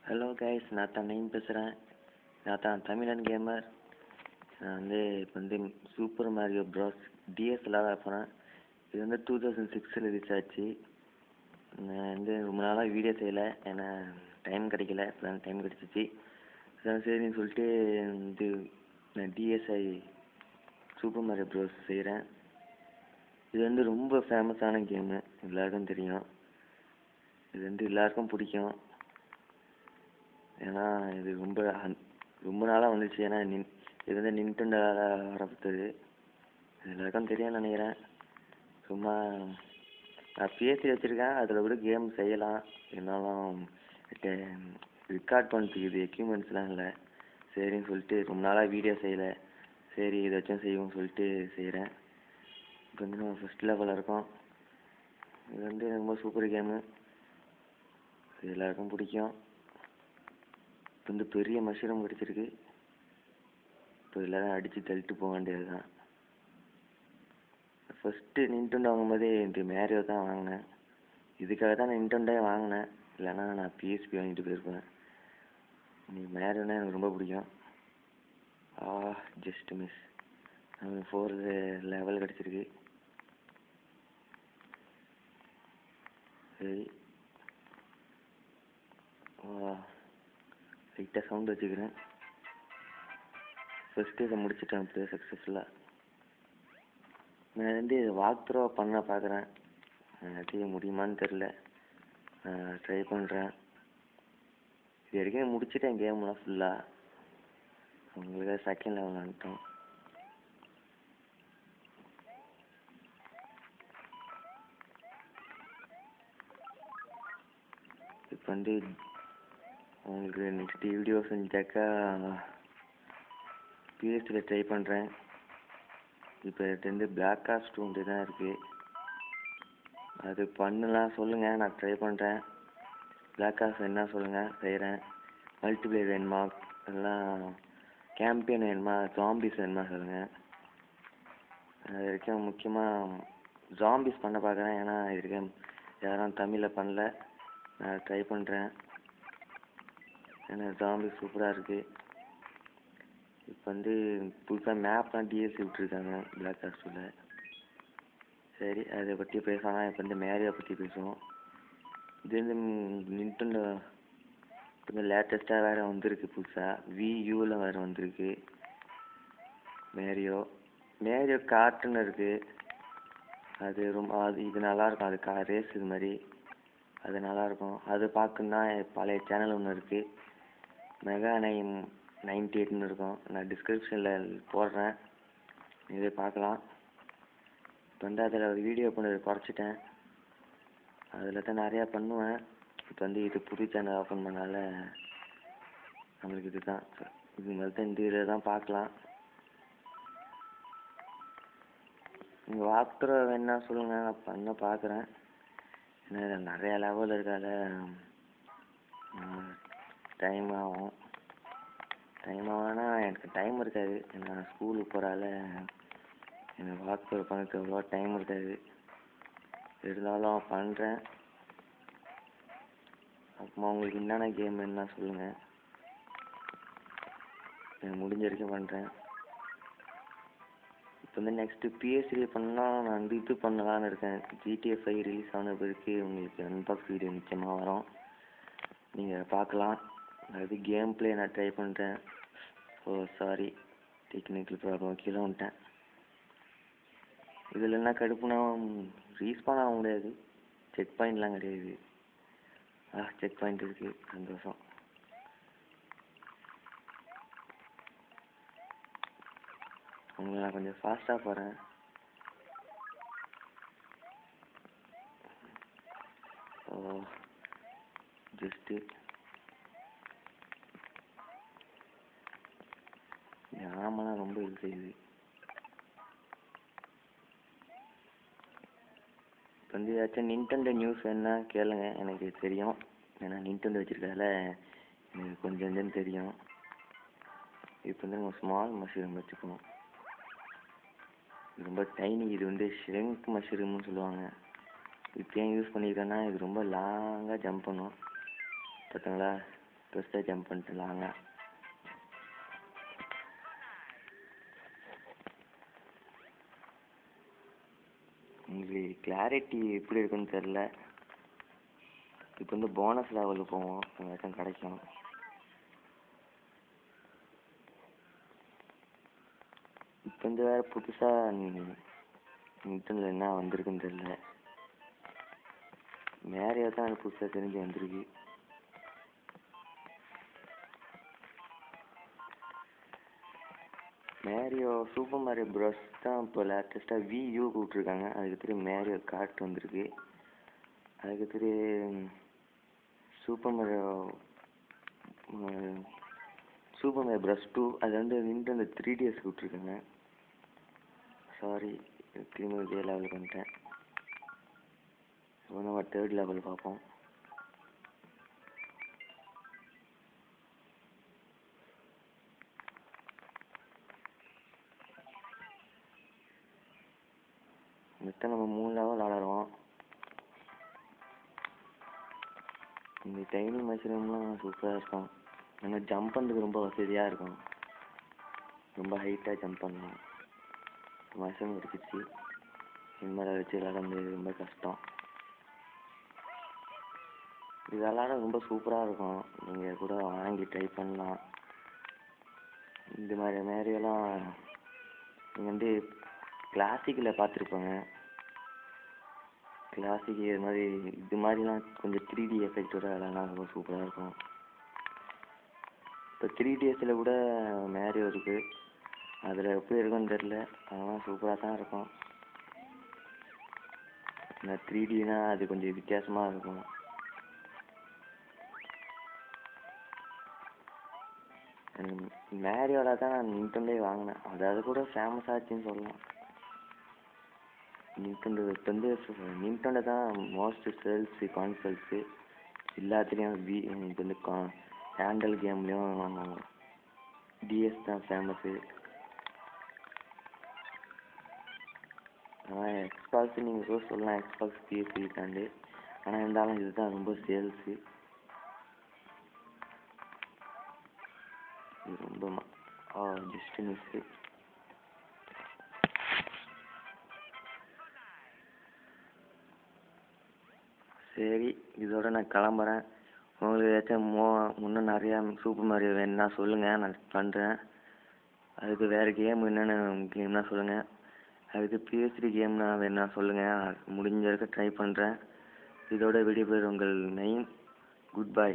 Hello guys, நான் தான் nine பேசுகிறேன். நான் தான் தமிழன் கேமர். நான் இப்போ சூப்பர் மாரியோ ப்ராஸ் டிஎஸ் விளாட போகிறேன். இது 2006 ரிலீஸ் ஆச்சு. நான் ரொம்ப நாளாக வீடியோ செய்யலை, ஏன்னா டைம் கிடைக்கல. இப்போ தான் டைம் கிடச்சிச்சு. அதான் சரின்னு சொல்லிட்டு நான் டிஎஸ்ஐ சூப்பர் மாரியோ ப்ராஸ் செய்கிறேன். இது ரொம்ப ஃபேமஸான கேமு, எல்லாருக்கும் தெரியும். இது எல்லாருக்கும் பிடிக்கும். ஏன்னா இது ரொம்ப நாளாக வந்துச்சு. ஏன்னா இது நின்டெண்டோவால் ஆரம்பித்தது. எல்லாருக்கும் தெரியும்னு நினைக்கிறேன். சும்மா நான் பிஎஸ்சி வச்சுருக்கேன், அதில் கூட கேம் செய்யலாம். இருந்தாலும் ரெக்கார்ட் பண்ணுறதுக்கு இது எக்யூப்மெண்ட்ஸ்லாம் இல்லை. சரின்னு சொல்லிட்டு ரொம்ப நாளாக வீடியோ செய்யலை. சரி இதை வச்சும் செய்வோம்னு சொல்லிட்டு செய்கிறேன். இப்போ நம்ம ஃபஸ்ட் லெவலில் இருக்கோம். இது ரொம்ப சூப்பர் கேமு, இது எல்லாருக்கும் பிடிக்கும். இப்போ பெரிய மஷ்ரூம் கிடச்சிருக்கு. இப்போ எல்லாரும் அடித்து தள்ளிட்டு போக வேண்டியது தான். ஃபஸ்ட்டு நின்டெண்டோ வாங்கும்போதே இந்த மேரியோ தான் வாங்கினேன். இதுக்காக தான் நான் நின்டெண்டோ வாங்கினேன், இல்லைன்னா நான் பிஎஸ்பி வாங்கிட்டு போயிருப்பேன். மேரியோனா எனக்கு ரொம்ப பிடிக்கும். Just miss. நமக்கு 4 லெவல் கிடச்சிருக்கு. சரி, லைட்டாக சவுண்ட் வச்சுக்கிறேன். ஃபஸ்ட்டு இதை முடிச்சுட்டேன் இப்போ சக்ஸஸ்ஃபுல்லாக. நான் இதை வாக் த்ரோ பண்ண பார்க்குறேன். அது முடியுமான்னு தெரில, ட்ரை பண்ணுறேன். இது வரைக்கும் முடிச்சுட்டேன் கேம்லாம் ஃபுல்லாக. உங்களுக்கு செகண்ட் லெவல் வந்துட்டோம். இப்போ உங்களுக்கு நெக்ஸ்ட் வீடியோ செஞ்சாக்கா பிஎஸ்சியில் ட்ரை பண்ணுறேன். இப்போ பிளாக் ஆப்ஸ் 2 தான் இருக்குது. அது பண்ணலாம் சொல்லுங்கள், நான் ட்ரை பண்ணுறேன். பிளாக் ஆப்ஸ் என்ன சொல்லுங்கள், செய்கிறேன். மல்டிப்ளேயர் வேணுமா, எல்லாம் கேம்பியன் வேணுமா, ஜாம்பிஸ் வேணுமா சொல்லுங்கள். அது வரைக்கும் முக்கியமாக ஜாம்பிஸ் பண்ண பார்க்குறேன். ஏன்னா இது வரைக்கும் யாரும் தமிழில் பண்ணல, நான் ட்ரை பண்ணுறேன். ஏன்னா ஜாம்பிஸ் சூப்பராக இருக்குது. இப்போ புதுசாக மேப்லாம் டிஎஸ்சி விட்டுருக்காங்க பிளாக் ஆப்ஸ் 2ல. சரி, அதை பற்றி பேசலாம். இப்போ மேரியோ பற்றி பேசுவோம். இது நின்டெண்டோ இப்போ லேட்டஸ்ட்டாக வேறு வந்திருக்கு. புதுசாக வியூவில் வேறு வந்திருக்கு மேரியோ கார்ட்டுன்னு இருக்குது. அது இது நல்லாயிருக்கும். அது ரேஸ் இது மாதிரி, அது நல்லாயிருக்கும். அது பார்க்கணுன்னா பழைய சேனல் ஒன்று இருக்குது, மெகா 98ன்னு இருக்கும். நான் டிஸ்கிரிப்ஷனில் போடுறேன், இதை பார்க்கலாம். இப்போ அதில் ஒரு வீடியோ பண்ணது குறைச்சிட்டேன். அதில் தான் நிறையா பண்ணுவேன். இப்போ இது புது சேனல் ஓப்பன் பண்ணால நம்மளுக்கு இது மாதிரி தான் இதில் தான் பார்க்கலாம். நீங்கள் வாக் த்ரோ வேணா சொல்லுங்கள், நான் பண்ண பார்க்குறேன். ஏன்னா இதில் நிறையா லெவல் இருக்கால, டைம் ஆகும்னா எனக்கு டைம் இருக்காது. நான் ஸ்கூலுக்கு போகிறால எனக்கு வாக் த்ரோ பண்ணுறதுக்கு அவ்வளோ டைம் இருக்காது. இருந்தாலும் பண்ணுறேன். அப்புறமா உங்களுக்கு என்னென்ன கேம் வேணுன்னா சொல்லுங்கள், எனக்கு முடிஞ்ச வரைக்கும் பண்ணுறேன். இப்போ நெக்ஸ்ட்டு பிஎஸ்சி பண்ணால் நான் இது பண்ணலான்னு இருக்கேன். GTA 5 ரிலீஸ் ஆன பிறகு உங்களுக்கு அன்பாக்ஸ் வீடியோ நிச்சயமாக வரும், நீங்கள் பார்க்கலாம். அது கேம் பிளே நான் ட்ரை பண்ணுறேன். சாரி, டெக்னிக்கல் ப்ராப்ளம், கீழே வந்துட்டேன். இதில் என்ன கடுப்புனா ரீஸ்பான் ஆக முடியாது, செக் பாயிண்ட்லாம் கிடையாது. செக் பாயிண்ட் இருக்குது, சந்தோஷம். உங்களை நான் கொஞ்சம் ஃபாஸ்ட்டாக போகிறேன். ஜஸ்ட்டு ஆமாம், ரொம்ப இது செய்யுது. இப்போ ஏதாச்சும் நின்டெண்டோ நியூஸ் வேணுன்னா கேளுங்க, எனக்கு தெரியும். ஏன்னா நின்டெண்டோ வச்சுருக்கதால எனக்கு கொஞ்சம் தெரியும். இப்போ நம்ம ஸ்மால் மஷ்ரூம் வச்சுக்கணும். ரொம்ப டைனி. இது ஷ்ரிங்க் மஷ்ரூம்னு சொல்லுவாங்க. இப்போ ஏன் யூஸ் பண்ணியிருக்கேன்னா இது ரொம்ப லாங்காக ஜம்ப் பண்ணும், பார்த்தீங்களா? பெருசாக ஜம்ப் பண்ணிட்டு லாங்கா. உங்களுக்கு கிளாரிட்டி எப்படி இருக்குன்னு தெரில. இப்போ வந்து போனஸ் லெவலுக்கு போவோம், ஏதாச்சும் கிடைக்கும். இப்போ வந்து வேறு புதுசாக நிட்டனில் என்ன வந்திருக்குன்னு தெரில. மேரியோ தான் எனக்கு புதுசாக தெரிஞ்சு வந்திருக்கு. மேரியோ சூப்பர் மேரியோ ப்ரோஸ் தான் இப்போ லேட்டஸ்ட்டாக வியூ விட்ருக்காங்க. அதுக்கு தெரியும் மேரியோ கார்ட் வந்திருக்கு. அதுக்கு தெரியும் சூப்பர் மேரியோ ப்ரோஸ் 2 அது வந்து நிண்டெண்டோ 3DS விட்ருக்காங்க. சாரி, திரும்ப இதே லெவலுக்கு வந்துட்டேன். இப்போ நம்ம 3rd லெவல் பார்ப்போம். மொத்தம் நம்ம 3 லெவல் விளாடுறோம். இந்த டைனிங் மஷ்ரூம்லாம் சூப்பராக இருக்கும். நம்ம ஜம்ப் பண்ணுறதுக்கு ரொம்ப வசதியாக இருக்கும். ரொம்ப ஹைட்டாக ஜம்ப் பண்ணலாம். மஷ்ரூம் எடுத்துச்சு இந்த மாதிரி வச்சு விளாட முடியாது, ரொம்ப கஷ்டம். இது விளாட ரொம்ப சூப்பராக இருக்கும். நீங்கள் கூட வாங்கி ட்ரை பண்ணலாம். இந்த மாதிரி மேரியெல்லாம் நீங்கள் வந்து கிளாசிக்கில் பார்த்துருப்பாங்க. கிளாசிக் இது மாதிரிலாம் கொஞ்சம் 3D எஃபெக்டோட விளாட்னா ரொம்ப சூப்பராக இருக்கும். இப்போ 3DSல கூட மேரியோ இருக்குது. அதில் எப்படி இருக்குன்னு தெரில, அதெல்லாம் சூப்பராக தான் இருக்கும். இந்த 3Dனா அது கொஞ்சம் வித்தியாசமாக இருக்கும். மேரியோட தான் நான் நிண்டெண்டோவே வாங்கினேன். அது கூட ஃபேமஸ் ஆச்சுன்னு சொல்லலாம். நிண்டெண்டோ இப்போ வந்து நிண்டெண்டோ தான் மோஸ்ட் சேல்ஸ் கான்சோல்ஸு எல்லாத்துலேயும். இது வந்து ஹேண்டல் கேம்லேயும் டிஎஸ் தான் ஃபேமஸ்ஸு. ஆனால் எக்ஸ்பாக்ஸ் நீங்கள் கூட சொல்லலாம், எக்ஸ்பாக்ஸ் PS தாண்டு. ஆனால் இருந்தாலும் இதுதான் ரொம்ப சேல்ஸு. இது ரொம்ப ஜஸ்ட் மிஸ்ஸு. சரி, இதோட நான் கிளம்புறேன். உங்களுக்கு ஏதாச்சும் இன்னும் நிறையா சூப்பர் மாரியோ வேணும்னா சொல்லுங்கள், நான் பண்ணுறேன். அதுக்கு வேறு கேம் என்னென்ன கேம்னா சொல்லுங்கள். அதுக்கு PS3 கேம்னா வேணும்னா சொல்லுங்கள், முடிஞ்ச வரைக்கும் ட்ரை பண்ணுறேன். இதோட விடைபெறும் உங்கள் நயீம். Good bye.